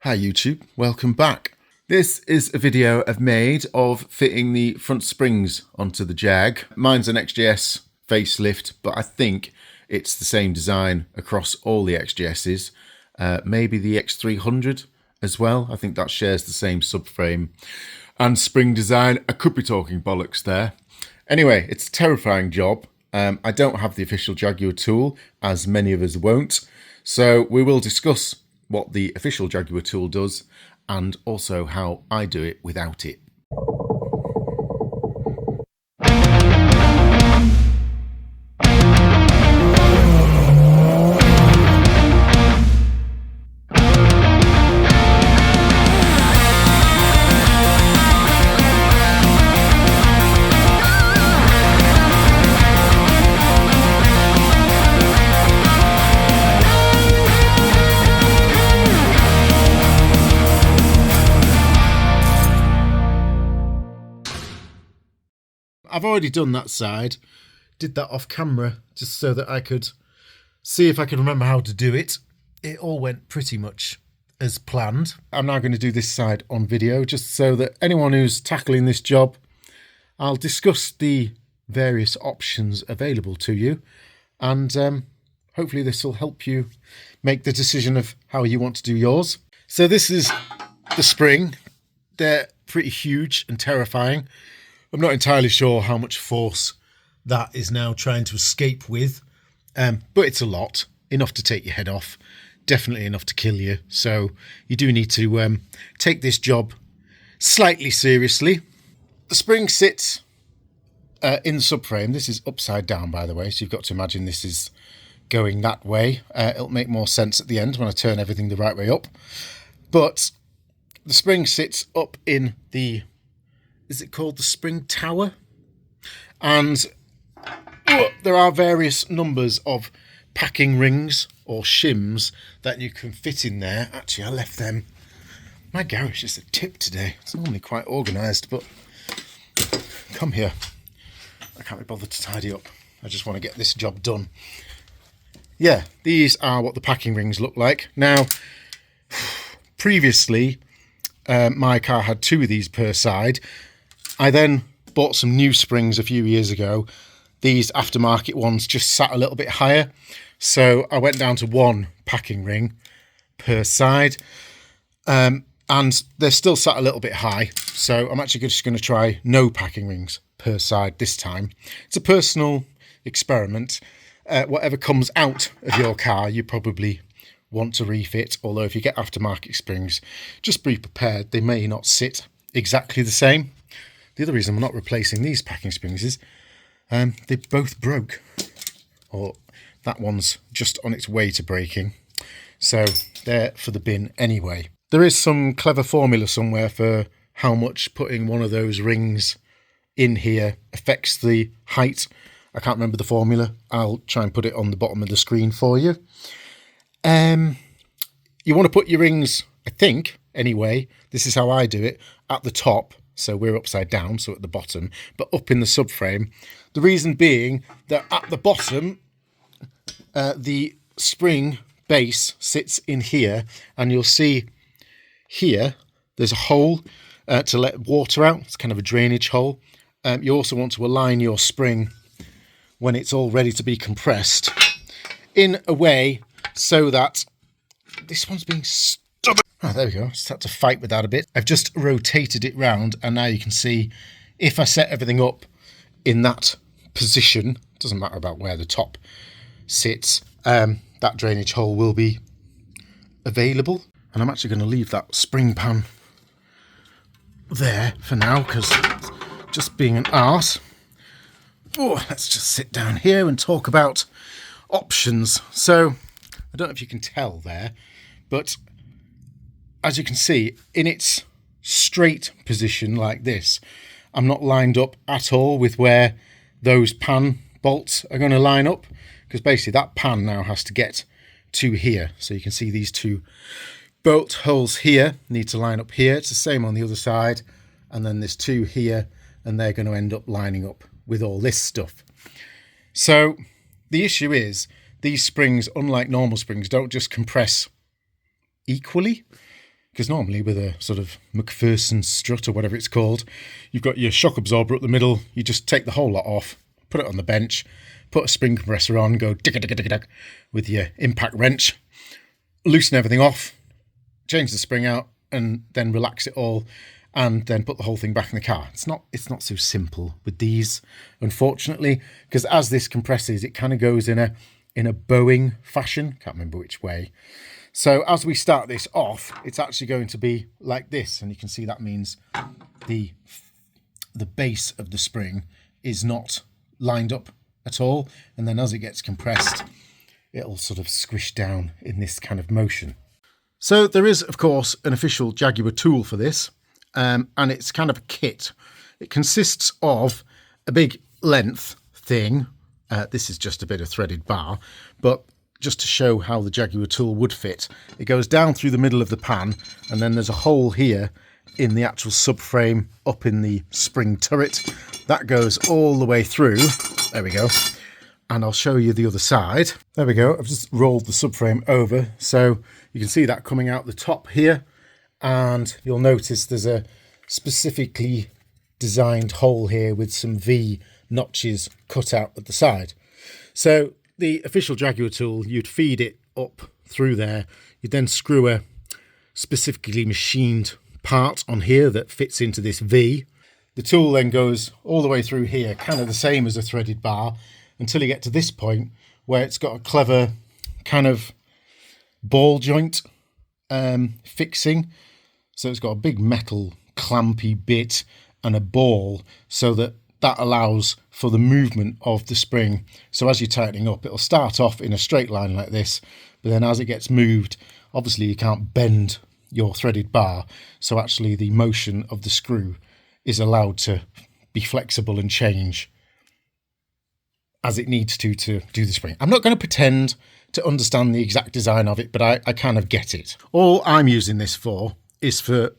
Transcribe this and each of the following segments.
Hi YouTube, welcome back. This is a video I've made of fitting the front springs onto the Jag. Mine's an XJS facelift, but I think it's the same design across all the XJSs. Maybe the X300 as well. I think that shares the same subframe and spring design. I could be talking bollocks there. Anyway, it's a terrifying job. I don't have the official Jaguar tool, as many of us won't. So we will discuss what the official Jaguar tool does and also how I do it without it. I've already done that side, did that off camera just so that I could see if I could remember how to do it. It all went pretty much as planned. I'm now going to do this side on video just so that anyone who's tackling this job, I'll discuss the various options available to you, and hopefully this will help you make the decision of how you want to do yours. So this is the spring. They're pretty huge and terrifying. I'm not entirely sure how much force that is now trying to escape with, but it's a lot, enough to take your head off, definitely enough to kill you. So you do need to take this job slightly seriously. The spring sits in the subframe. This is upside down, by the way, so you've got to imagine this is going that way. It'll make more sense at the end when I turn everything the right way up. But the spring sits up in the... is it called the spring tower? And there are various numbers of packing rings or shims that you can fit in there. Actually, I left them. My garage is a tip today. It's normally quite organised, but come here. I can't be bothered to tidy up. I just want to get this job done. Yeah, these are what the packing rings look like. Now, previously, my car had 2 of these per side. I then bought some new springs a few years ago. These aftermarket ones just sat a little bit higher. So I went down to 1 packing ring per side. And they're still sat a little bit high. So I'm actually just going to try no packing rings per side this time. It's a personal experiment. Whatever comes out of your car, you probably want to refit. Although if you get aftermarket springs, just be prepared. They may not sit exactly the same. The other reason I'm not replacing these packing springs is they both broke, or that one's just on its way to breaking. So they're for the bin anyway. There is some clever formula somewhere for how much putting one of those rings in here affects the height. I can't remember the formula. I'll try and put it on the bottom of the screen for you. You want to put your rings, I think, anyway, this is how I do it, at the top. So we're upside down, so at the bottom, but up in the subframe. The reason being that at the bottom, the spring base sits in here, and you'll see here, there's a hole to let water out. It's kind of a drainage hole. You also want to align your spring when it's all ready to be compressed in a way so that this one's being stubborn. Oh, there we go. Just had to fight with that a bit. I've just rotated it round, and now you can see if I set everything up in that position, doesn't matter about where the top sits, that drainage hole will be available. And I'm actually going to leave that spring pan there for now, because just being an arse. Oh, let's just sit down here and talk about options. So I don't know if you can tell there, but as you can see, in its straight position like this, I'm not lined up at all with where those pan bolts are going to line up, because basically that pan now has to get to here. So you can see these 2 bolt holes here need to line up here. It's the same on the other side, and then there's 2 here, and they're going to end up lining up with all this stuff. So the issue is these springs, unlike normal springs, don't just compress equally, Because normally with a sort of McPherson strut or whatever it's called, you've got your shock absorber at the middle. You just take the whole lot off, put it on the bench, put a spring compressor on, go dig with your impact wrench, loosen everything off, change the spring out, and then relax it all, and then put the whole thing back in the car. It's not so simple with these, unfortunately, because as this compresses, it kind of goes in a bowing fashion. Can't remember which way. So as we start this off, it's actually going to be like this, and you can see that means the base of the spring is not lined up at all, and then as it gets compressed, it'll sort of squish down in this kind of motion. So there is, of course, an official Jaguar tool for this, and it's kind of a kit. It consists of a big length thing. This is just a bit of threaded bar, but just to show how the Jaguar tool would fit, it goes down through the middle of the pan, and then there's a hole here in the actual subframe up in the spring turret. That goes all the way through. There we go. And I'll show you the other side. There we go. I've just rolled the subframe over, so you can see that coming out the top here, and you'll notice there's a specifically designed hole here with some V notches cut out at the side. So the official Jaguar tool, you'd feed it up through there. You'd then screw a specifically machined part on here that fits into this V. The tool then goes all the way through here, kind of the same as a threaded bar, until you get to this point where it's got a clever kind of ball joint fixing. So it's got a big metal clampy bit and a ball, so that allows for the movement of the spring. So as you're tightening up, it'll start off in a straight line like this, but then as it gets moved, obviously you can't bend your threaded bar, so actually the motion of the screw is allowed to be flexible and change as it needs to do the spring. I'm not going to pretend to understand the exact design of it, but I kind of get it. All I'm using this for is for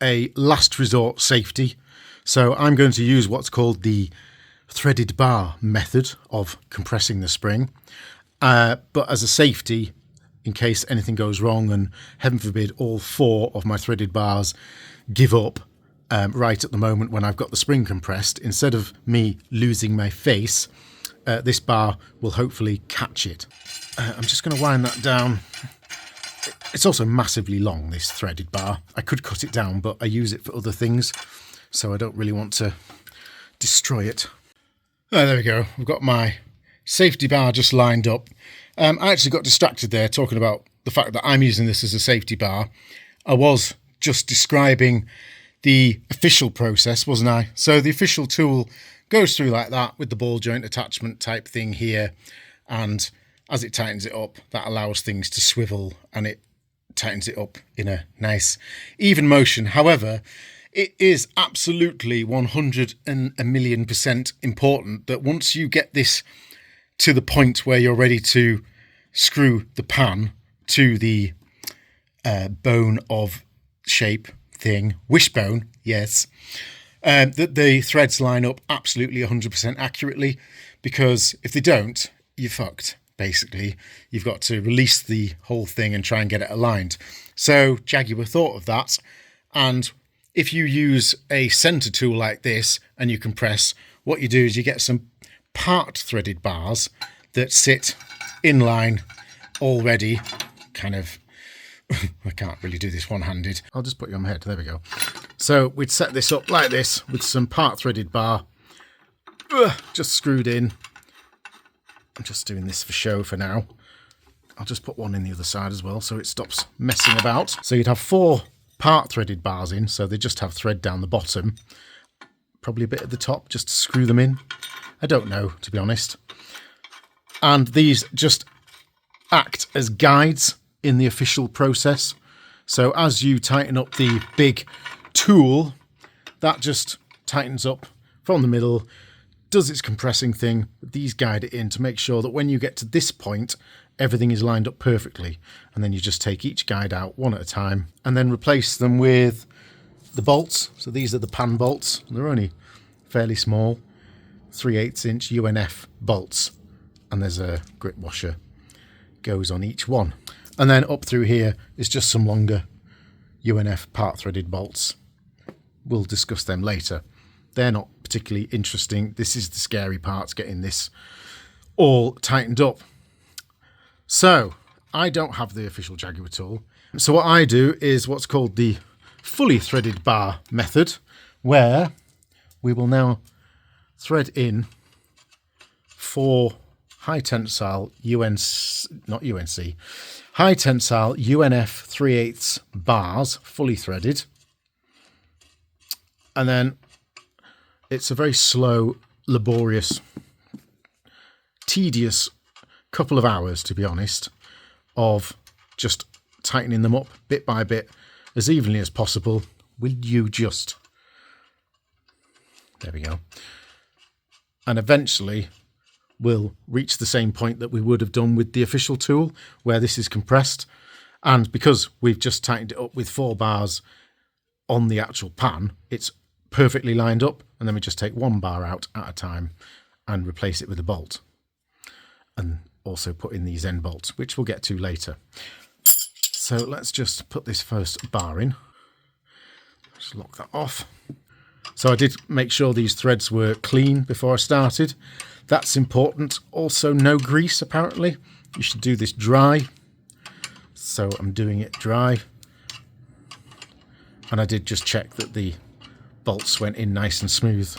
a last resort safety. So I'm going to use what's called the threaded bar method of compressing the spring. But as a safety, in case anything goes wrong, and heaven forbid all 4 of my threaded bars give up right at the moment when I've got the spring compressed, instead of me losing my face, this bar will hopefully catch it. I'm just going to wind that down. It's also massively long, this threaded bar. I could cut it down, but I use it for other things, so I don't really want to destroy it. Oh, there we go. I've got my safety bar just lined up. I actually got distracted there talking about the fact that I'm using this as a safety bar. I was just describing the official process, wasn't I? So the official tool goes through like that with the ball joint attachment type thing here, and as it tightens it up, that allows things to swivel, and it tightens it up in a nice even motion. However, it is absolutely 100% important that once you get this to the point where you're ready to screw the pan to the bone of shape thing, wishbone, yes, that the threads line up absolutely 100% accurately, because if they don't, you're fucked. Basically, you've got to release the whole thing and try and get it aligned. So Jaguar thought of that, and if you use a center tool like this and you compress, what you do is you get some part threaded bars that sit in line already, kind of. I can't really do this one-handed. I'll just put you on my head. There we go. So we'd set this up like this with some part threaded bar just screwed in. I'm just doing this for show for now. I'll just put one in the other side as well so it stops messing about. So you'd have 4 part threaded bars in, so they just have thread down the bottom. Probably a bit at the top just to screw them in. I don't know, to be honest. And these just act as guides in the official process. So as you tighten up the big tool, that just tightens up from the middle, does its compressing thing. These guide it in to make sure that when you get to this point, everything is lined up perfectly. And then you just take each guide out one at a time and then replace them with the bolts. So these are the pan bolts. They're only fairly small, 3/8 inch UNF bolts. And there's a grit washer goes on each one. And then up through here is just some longer UNF part threaded bolts. We'll discuss them later. They're not particularly interesting. This is the scary part, getting this all tightened up. So I don't have the official Jaguar tool. So what I do is what's called the fully threaded bar method, where we will now thread in 4 high tensile high tensile UNF 3/8 bars, fully threaded. And then it's a very slow, laborious, tedious couple of hours, to be honest, of just tightening them up bit by bit as evenly as possible. Will you just? There we go. And eventually we'll reach the same point that we would have done with the official tool, where this is compressed. And because we've just tightened it up with 4 bars on the actual pan, it's perfectly lined up. And then we just take 1 bar out at a time and replace it with a bolt. And also put in these end bolts, which we'll get to later. So let's just put this first bar in. Just lock that off. So I did make sure these threads were clean before I started. That's important. Also, no grease, apparently. You should do this dry. So I'm doing it dry. And I did just check that the bolts went in nice and smooth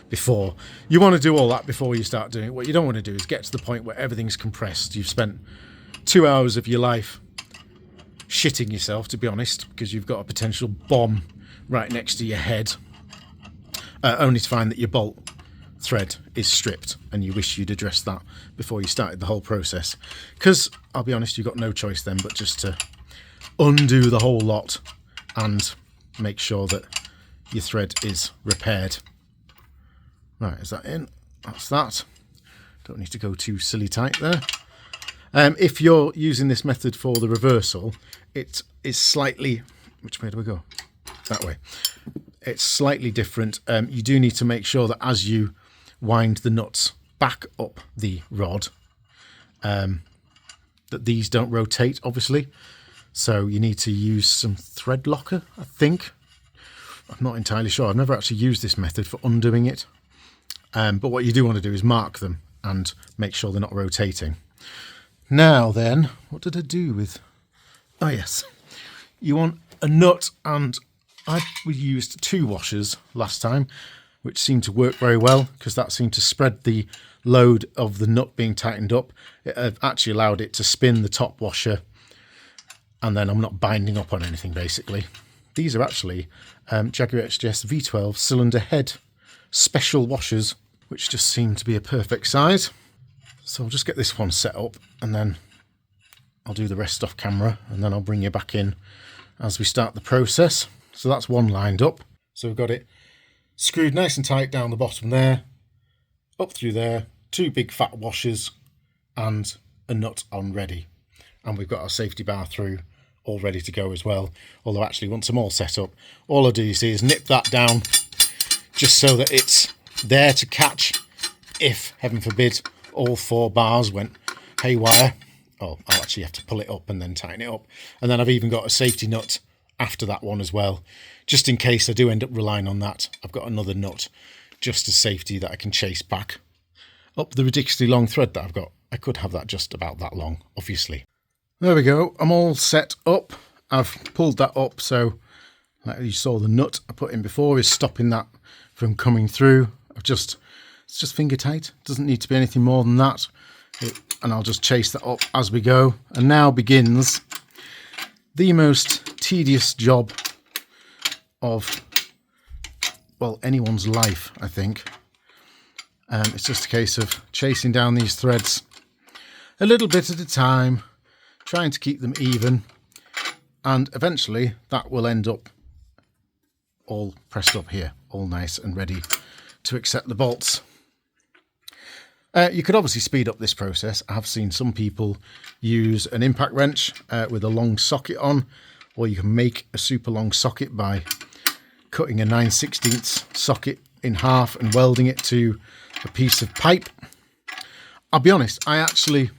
before. You want to do all that before you start doing it. What you don't want to do is get to the point where everything's compressed. You've spent 2 hours of your life shitting yourself, to be honest, because you've got a potential bomb right next to your head, only to find that your bolt thread is stripped, and you wish you'd addressed that before you started the whole process. Because I'll be honest, you've got no choice then but just to undo the whole lot and make sure that your thread is repaired. Right, is that in? That's that. Don't need to go too silly tight there. If you're using this method for the reversal, it is slightly... Which way do we go? That way. It's slightly different. You do need to make sure that as you wind the nuts back up the rod, that these don't rotate, obviously. So you need to use some thread locker, I think. I'm not entirely sure. I've never actually used this method for undoing it. But what you do want to do is mark them and make sure they're not rotating. Now then, what did I do with... Oh yes, you want a nut, and we used 2 washers last time, which seemed to work very well because that seemed to spread the load of the nut being tightened up. It actually allowed it to spin the top washer, and then I'm not binding up on anything basically. These are actually Jaguar XJS V12 cylinder head special washers, which just seem to be a perfect size. So I'll just get this one set up, and then I'll do the rest off camera, and then I'll bring you back in as we start the process. So that's one lined up. So we've got it screwed nice and tight down the bottom there, up through there, 2 big fat washers and a nut on ready. And we've got our safety bar through, all ready to go as well. Although actually once I'm all set up, all I do is nip that down just so that it's there to catch if, heaven forbid, all 4 bars went haywire. Oh, I'll actually have to pull it up and then tighten it up. And then I've even got a safety nut after that one as well. Just in case I do end up relying on that, I've got another nut just as safety that I can chase back up the ridiculously long thread that I've got. I could have that just about that long, obviously. There we go. I'm all set up. I've pulled that up, so like you saw, the nut I put in before is stopping that from coming through. It's just finger tight. Doesn't need to be anything more than that. And I'll just chase that up as we go. And now begins the most tedious job of, well, anyone's life, I think. It's just a case of chasing down these threads a little bit at a time, trying to keep them even, and eventually that will end up all pressed up here, all nice and ready to accept the bolts. You could obviously speed up this process. I have seen some people use an impact wrench with a long socket on, or you can make a super long socket by cutting a 9/16 socket in half and welding it to a piece of pipe. I'll be honest, I actually,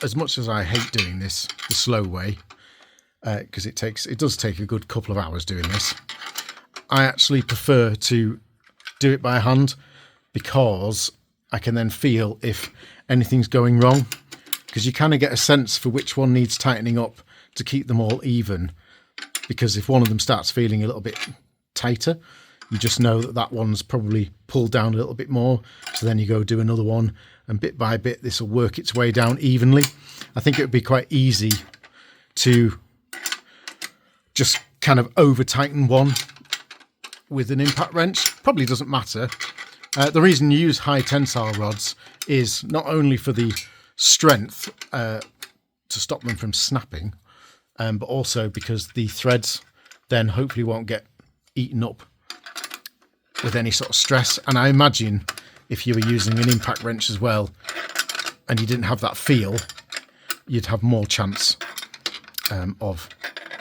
as much as I hate doing this the slow way, because it does take a good couple of hours doing this. I actually prefer to do it by hand because I can then feel if anything's going wrong, because you kind of get a sense for which one needs tightening up to keep them all even. Because if one of them starts feeling a little bit tighter, you just know that that one's probably pulled down a little bit more. So then you go do another one, and bit by bit this will work its way down evenly. I think it would be quite easy to just kind of over tighten one with an impact wrench. Probably doesn't matter. The reason you use high tensile rods is not only for the strength to stop them from snapping, but also because the threads then hopefully won't get eaten up with any sort of stress. And I imagine if you were using an impact wrench as well and you didn't have that feel, you'd have more chance of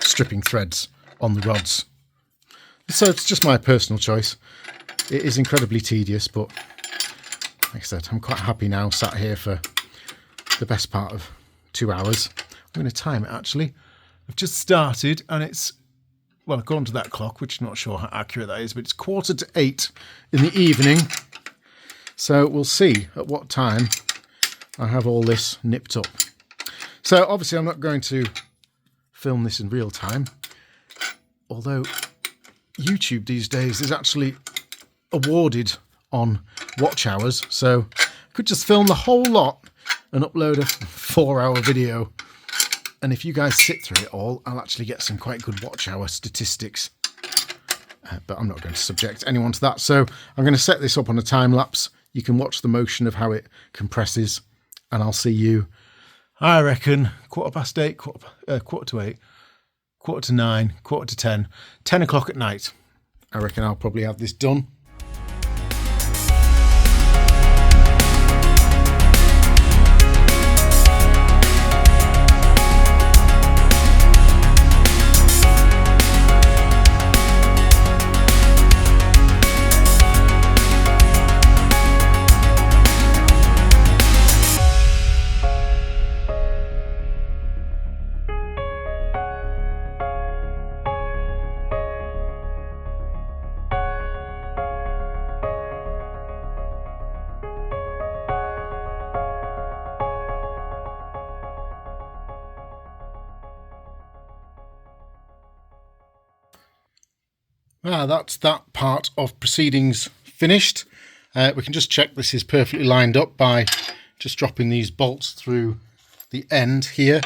stripping threads on the rods. So it's just my personal choice. It is incredibly tedious, but like I said, I'm quite happy now, sat here for the best part of 2 hours. I'm going to time it actually. I've just started and it's, well, according to that clock, which I'm not sure how accurate that is, but it's 7:45 in the evening. So we'll see at what time I have all this nipped up. So obviously I'm not going to film this in real time, although YouTube these days is actually awarded on watch hours, so I could just film the whole lot and upload a 4-hour video, and if you guys sit through it all, I'll actually get some quite good watch hour statistics, but I'm not going to subject anyone to that. So I'm going to set this up on a time lapse. You can watch the motion of how it compresses, and I'll see you, I reckon, 8:15, 8:45, 8:45, 9:45, 10 o'clock at night. I reckon I'll probably have this done. That's that part of proceedings finished. We can just check this is perfectly lined up by just dropping these bolts through the end here.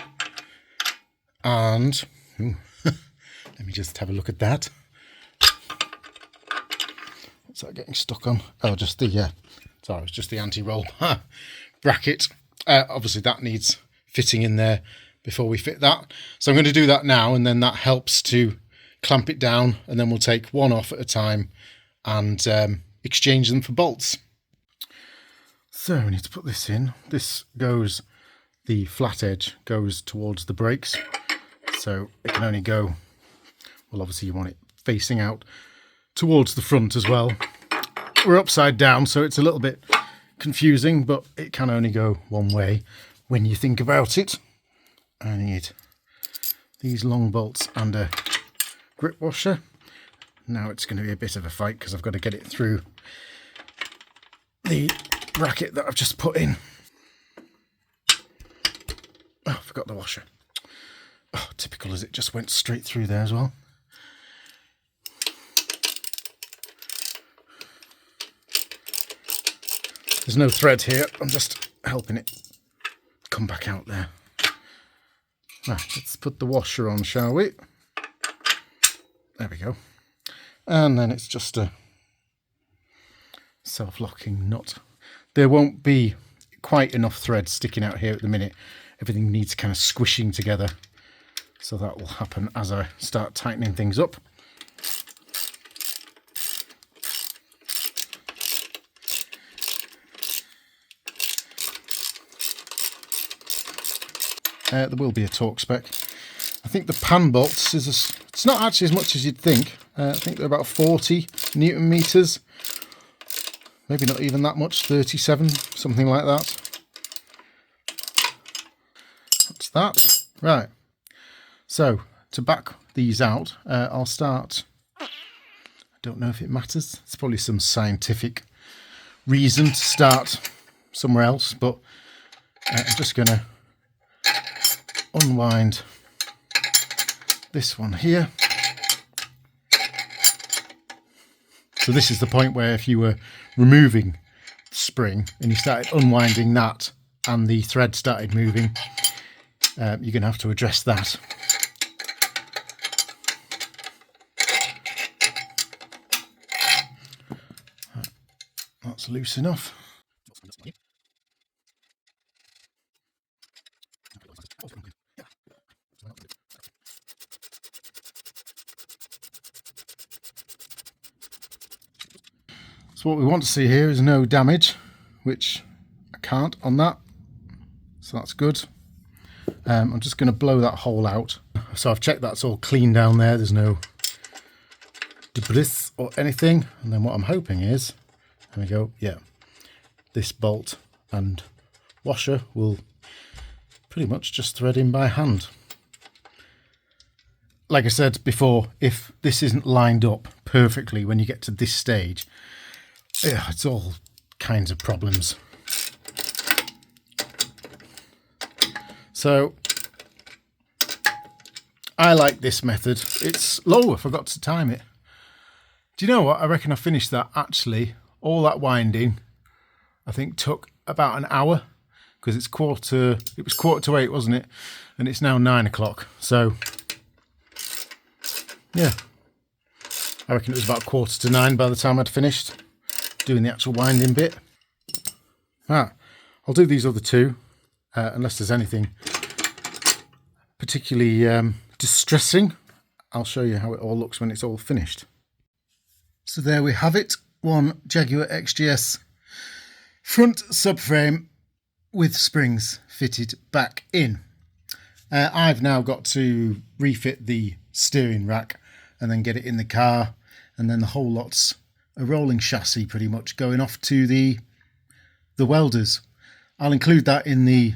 And let me just have a look at that. What's that getting stuck on? Oh, just the sorry, it's just the anti-roll bracket. Obviously that needs fitting in there before we fit that. So I'm going to do that now, and then that helps to clamp it down, and then we'll take one off at a time and exchange them for bolts. So we need to put this in. This goes, the flat edge goes towards the brakes, so it can only go, well, obviously you want it facing out towards the front as well. We're upside down, so it's a little bit confusing, but it can only go one way when you think about it. I need these long bolts and a grip washer. Now it's going to be a bit of a fight because I've got to get it through the bracket that I've just put in. Oh, I forgot the washer. Oh, typical, as it just went straight through there as well. There's no thread here, I'm just helping it come back out there. Right, let's put the washer on, shall we? There we go. And then it's just a self-locking nut. There won't be quite enough thread sticking out here at the minute. Everything needs kind of squishing together. So that will happen as I start tightening things up. There will be a torque spec. I think the pan bolts is it's not actually as much as you'd think. I think they're about 40 Newton meters. Maybe not even that much, 37, something like that. That's that. Right. So to back these out, I'll start. I don't know if it matters. It's probably some scientific reason to start somewhere else, but I'm just going to unwind this one here. So this is the point where if you were removing the spring and you started unwinding that and the thread started moving, you're going to have to address that. That's loose enough. So what we want to see here is no damage, which I can't on that, so that's good. I'm just going to blow that hole out. So I've checked that's all clean down there, there's no debris or anything. And then what I'm hoping is, there we go, yeah, this bolt and washer will pretty much just thread in by hand. Like I said before, if this isn't lined up perfectly when you get to this stage, it's all kinds of problems. So I like this method. It's low, I forgot to time it. Do you know what? I reckon I finished that actually, all that winding, I think took about an hour, because it was quarter to 8, wasn't it? And it's now 9 o'clock. So yeah, I reckon it was about 8:45 by the time I'd finished doing the actual winding bit. I'll do these other two, unless there's anything particularly distressing. I'll show you how it all looks when it's all finished. So there we have it, one Jaguar XJS front subframe with springs fitted back in. I've now got to refit the steering rack and then get it in the car, and then the whole lot's a rolling chassis pretty much going off to the welders. I'll include that in the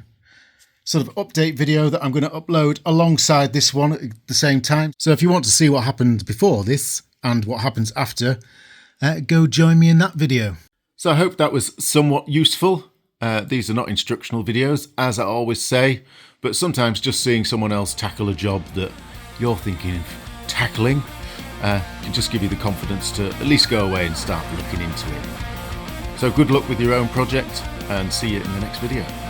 sort of update video that I'm going to upload alongside this one at the same time. So if you want to see what happened before this and what happens after, go join me in that video. So I hope that was somewhat useful. These are not instructional videos, as I always say, but sometimes just seeing someone else tackle a job that you're thinking of tackling can just give you the confidence to at least go away and start looking into it. So good luck with your own project, and see you in the next video.